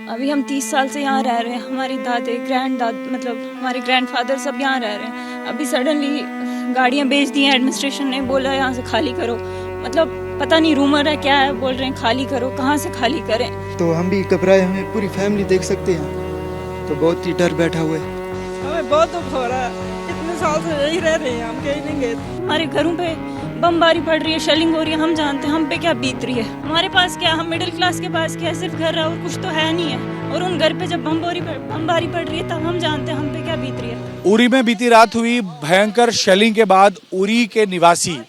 अभी हम 30 साल से यहाँ रह रहे हैं। हमारे दादे मतलब हमारे ग्रैंडफादर सब यहाँ रह रहे हैं। अभी सडनली गाड़ियाँ बेच दी हैं, एडमिनिस्ट्रेशन ने बोला यहाँ से खाली करो। मतलब पता नहीं रूमर है क्या है, बोल रहे हैं खाली करो। कहाँ से खाली करें? तो हम भी घबराए, हमें पूरी फैमिली देख सकते हैं, तो बहुत ही डर बैठा हुआ है। हमें बहुत दुख हो रहा है, इतने साल से यही रह रहे हैं, हम कहीं नहीं गए। हमारे घरों पे बमबारी पड़ रही है, शेलिंग हो रही है, हम जानते हैं हम पे क्या बीत रही है। हमारे पास क्या, हम मिडिल क्लास के पास क्या है, सिर्फ घर है और कुछ तो है नहीं है। और उन घर पे जब बमबारी पड़ रही है तब हम जानते हैं हम पे क्या बीत रही है। उरी में बीती रात हुई भयंकर शेलिंग के बाद उरी के निवासी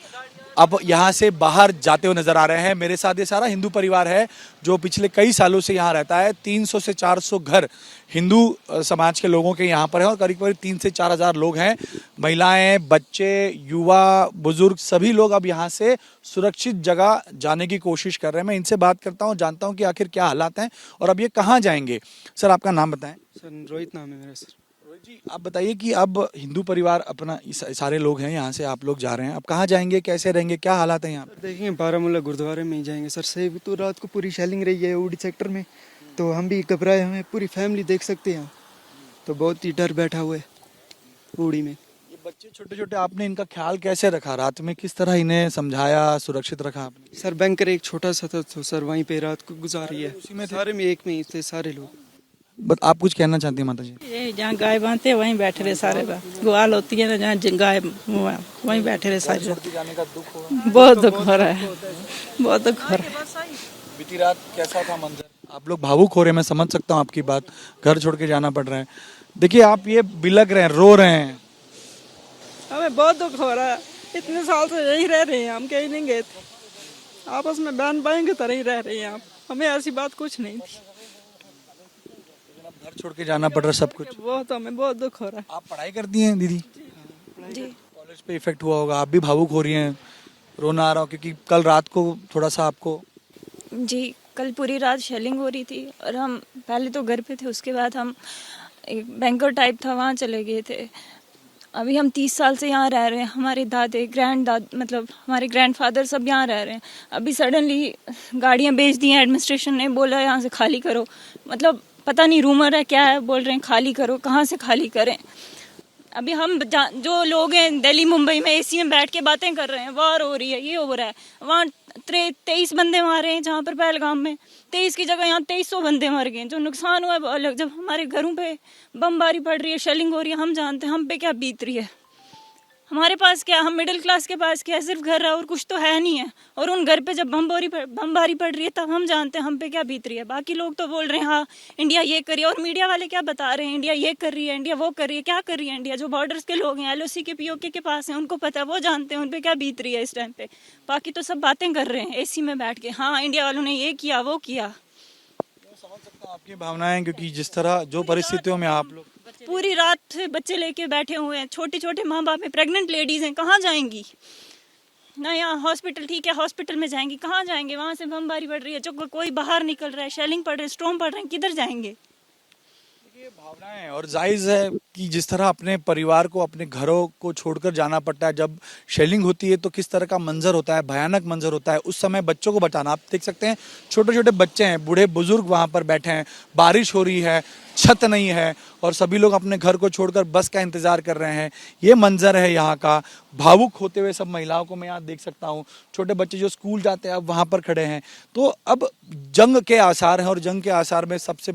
अब यहाँ से बाहर जाते हुए नजर आ रहे हैं। मेरे साथ ये सारा हिंदू परिवार है जो पिछले कई सालों से यहाँ रहता है। 300 से 400 घर हिंदू समाज के लोगों के यहाँ पर हैं और करीब करीब 3 से 4 हज़ार लोग हैं। महिलाएं, बच्चे, युवा, बुजुर्ग सभी लोग अब यहाँ से सुरक्षित जगह जाने की कोशिश कर रहे हैं। मैं इनसे बात करता हूँ, जानता हूँ कि आखिर क्या हालात हैं और अब ये कहाँ जाएंगे। सर, आपका नाम बताएं। सर, रोहित नाम है मेरा। सर रोहित जी, आप बताइए कि अब हिंदू परिवार अपना सारे लोग हैं, यहाँ से आप लोग जा रहे हैं, अब कहाँ जाएंगे, कैसे रहेंगे, क्या हालात हैं यहाँ पे? देखेंगे बारामूला गुरुद्वारे में ही जाएंगे सर। से तो रात को पूरी शेलिंग रही है उड़ी सेक्टर में, तो हम भी घबराए, हमें पूरी फैमिली देख सकते हैं, तो बहुत ही डर बैठा हुआ है उड़ी में। ये बच्चे छोटे छोटे, आपने इनका ख्याल कैसे रखा? रात में किस तरह इन्हें समझाया, सुरक्षित रखा आपने? सर, बैंकर एक छोटा सा था, तो सर वहीं पे रात को गुजारी है। उसी में थे? सारे में एक में ही थे सारे लोग। आप कुछ कहना चाहती हैं माता जी? ये जहाँ गाय बांधते हैं वहीं बैठे रहे सारे। ग्वाल होती है ना जहाँ गाय, वहीं बैठे रहे सारे। जाने का दुख होगा। बहुत दुख हो रहा है, बहुत दुख हो रहा है। बीती रात कैसा था मंजर? आप लोग भावुक हो रहे हैं, मैं समझ सकता हूँ आपकी बात। घर छोड़ के जाना पड़ रहा है। देखिए, आप ये बिलक रहे हैं, रो रहे हैं। हमें बहुत दुख हो रहा है, इतने साल से यही रह रहे हैं, हम कहीं नहीं गए थे। आपस में बहन भाई की तरह ही रह रहे हैं। आप, हमें ऐसी बात कुछ नहीं थी। घर छोड़ के जाना पड़ रहा है सब कुछ। बहुत, हमें बहुत दुख हो रहा है। आप पढ़ाई करती हैं दीदी? जी कॉलेज पे इफेक्ट हुआ होगा, आप भी भावुक हो रही हैं, रोना आ रहा हो क्योंकि कल रात को थोड़ा सा आपको। जी, कल पूरी रात शेलिंग हो रही थी और हम पहले तो घर पे थे, उसके बाद हम एक बैंकर टाइप था वहाँ चले गए थे। अभी हम 30 साल से यहाँ रह रहे हैं। हमारे दादे मतलब हमारे ग्रैंडफादर सब यहाँ रह रहे हैं। अभी सडनली गाड़ियाँ बेच दी हैं, एडमिनिस्ट्रेशन ने बोला यहाँ से खाली करो। मतलब पता नहीं रूमर है क्या है, बोल रहे हैं खाली करो। कहाँ से खाली करें? अभी हम जो लोग हैं दिल्ली मुंबई में एसी में बैठ के बातें कर रहे हैं, वार हो रही है, ये हो रहा है। वहाँ 23 बंदे मारे हैं, जहाँ पर पहलगाम में 23 की जगह यहाँ 2300 बंदे मर गए। जो नुकसान हुआ है अलग। जब हमारे घरों पे बमबारी पड़ रही है, शेलिंग हो रही है, हम जानते हैं हम पे क्या बीत रही है। हमारे पास क्या, हम मिडिल क्लास के पास क्या है, सिर्फ घर है और कुछ तो है नहीं है। और उन घर पे जब बमबारी पड़ रही है तब हम जानते हैं हम पे क्या बीत रही है। बाकी लोग तो बोल रहे हैं हाँ इंडिया ये कर रही है, और मीडिया वाले क्या बता रहे हैं, इंडिया ये कर रही है, इंडिया वो कर रही है। क्या कर रही है इंडिया? जो बॉर्डर्स के लोग हैं, LOC के, POK के पास हैं, उनको पता है, वो जानते हैं उन पे क्या बीत रही है इस टाइम पे। बाकी तो सब बातें कर रहे हैं AC में बैठ के, हाँ इंडिया वालों ने ये किया वो किया। समझ सकता हूँ आपकी भावनाएं, क्योंकि जिस तरह जो परिस्थितियों में आप लोग पूरी रात बच्चे लेके बैठे हुए हैं, छोटे छोटे माँ बाप हैं, प्रेग्नेंट लेडीज हैं, कहाँ जाएंगी? ना यहाँ हॉस्पिटल, ठीक है हॉस्पिटल में जाएंगी, कहाँ जाएंगे? वहाँ से बमबारी पड़ रही है, जो कोई बाहर निकल रहा है, शेलिंग पड़ रही है, स्टॉर्म पड़ रहे हैं, किधर जाएंगे? ये भावनाएं, और जायज़ है कि जिस तरह अपने परिवार को, अपने घरों को छोड़कर जाना पड़ता है, जब शेलिंग होती है तो किस तरह का मंजर होता है, भयानक मंजर होता है। उस समय बच्चों को बचाना, आप देख सकते हैं छोटे छोटे बच्चे हैं, बूढ़े बुजुर्ग वहाँ पर बैठे हैं, बारिश हो रही है, छत नहीं है और सभी लोग अपने घर को छोड़कर बस का इंतजार कर रहे हैं। ये मंजर है यहाँ का। भावुक होते हुए सब महिलाओं को मैं यहाँ देख सकता हूँ। छोटे बच्चे जो स्कूल जाते हैं अब वहाँ पर खड़े हैं। तो अब जंग के आसार हैं और जंग के आसार में सबसे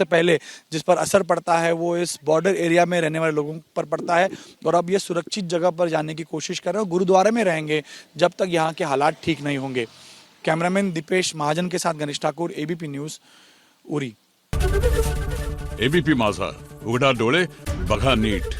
पहले जिस पर असर पड़ता है वो इस बॉर्डर एरिया में रहने वाले लोगों पर पड़ता है। और अब ये सुरक्षित जगह पर जाने की कोशिश कर रहे हैं, गुरुद्वारे में रहेंगे जब तक यहाँ के हालात ठीक नहीं होंगे। कैमरामैन दीपेश महाजन के साथ Ganesh Thakur, ABP news, Uri. ABP माझा, उघडा डोळे बघा नीट।